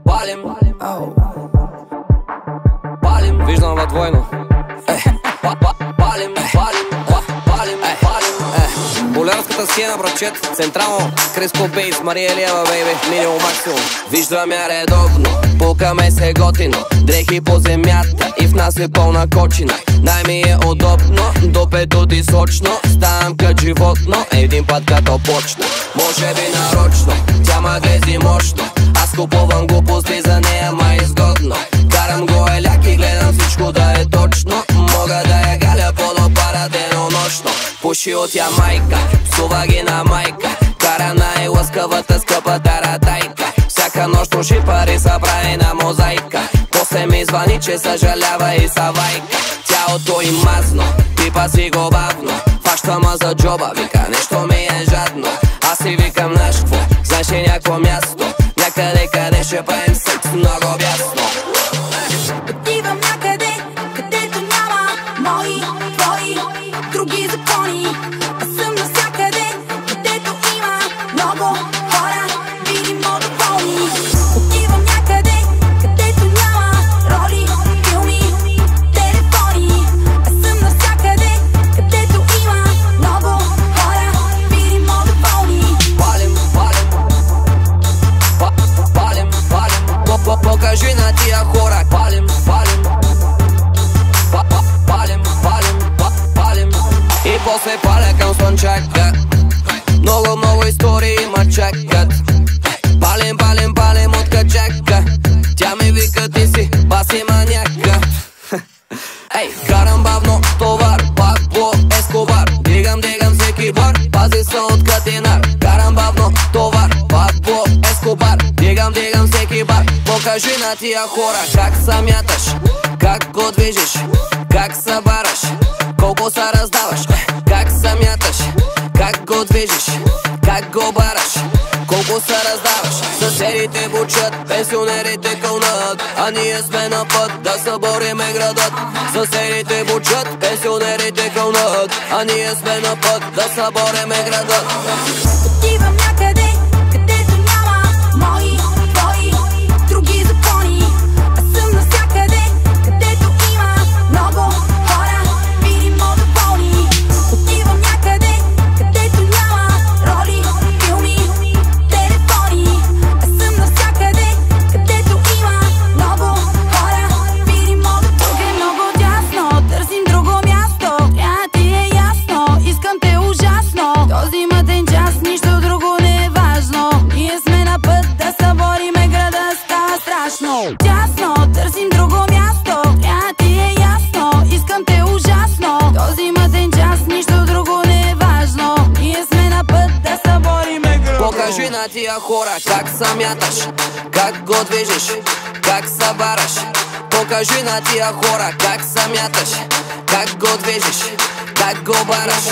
Палим, палим, виждам във двойно. Палим, палим. Болярската схема, братчет. Централно, Криско Бейс, Мария Елиева, бейби, минимум максимум. Виждам я редовно, пукаме се готино. Дрехи по земята и в нас е пълна кочина. Най-ми е удобно, допето ти сочно. Ставам кът животно, един път като почна. Може би нарочно, тя ма глези мощно. Аз купувам глупости за нея, ма изгодно. Карам го еляк и гледам всичко да е точно. Мога да я галя подопара денонощно. Пуши от Ямайка, псува ги на майка. Кара най-лъскавата скъпа таратайка. Всяка нощ троши пари са прави на мозайка. После ми звъни, че съжалява и савайка. Тялото им мазно, пипа си го бавно. Фаща ма за джоба, вика нещо ми е жадно. Аз си викам наш кво, знаеш ли някакво място? Някъде къде ще правим секс много бясно. Отивам някъде, където няма мои, твои, други закони. Аз съм навсякъде, където има много хора, видимо доволни. Отивам някъде, където няма роли, филми, телефони. Аз съм навсякъде, където има много хора, видимо доволни. Палим, покажи на тия хора. Палим. И после паля към слънчака. Много истории ма чакат. Палим от качака. Тя ми вика ти си баси маняка. Ей, карам бавно товар, Пабло Ескобар. Дигам всеки бар, пази се от катинар. Карам бавно товар, Пабло Ескобар. Дигам всеки бар. Покажи на тия хора как се мяташ, как го движиш, как се бараш, колко се раздаваш. Как се мяташ, как го движиш, как го бараш, колко се раздаваш. Съседите бучат, пенсионерите кълнат, а ние сме на път да събориме градът. Съседите бучат, пенсионерите кълнат, а ние сме на път да събориме градът. Отивам някъде, където няма мои, твои, други закони. Аз съм навсякъде, където има много хора, видимо доволни. Отивам някъде, където няма роли, филми, телефони. Аз съм навсякъде, където има много хора, видимо доволни. Тук е много дясно, търсим друго място. Трябва ти е ясно, искам те ужасно. Този мъден час, нищо друго не е важно. Ние сме на път да събориме града, става страшно. Дясно, търсим друго място. Трябва ти е ясно, искам те ужасно. Този мъден час, нищо друго не е важно. Ние сме на път да събориме града. Покажи на тия хора как се мяташ, как го движиш, как се бараш. Покажи на тия хора как се мяташ, как го движиш, как го бараш.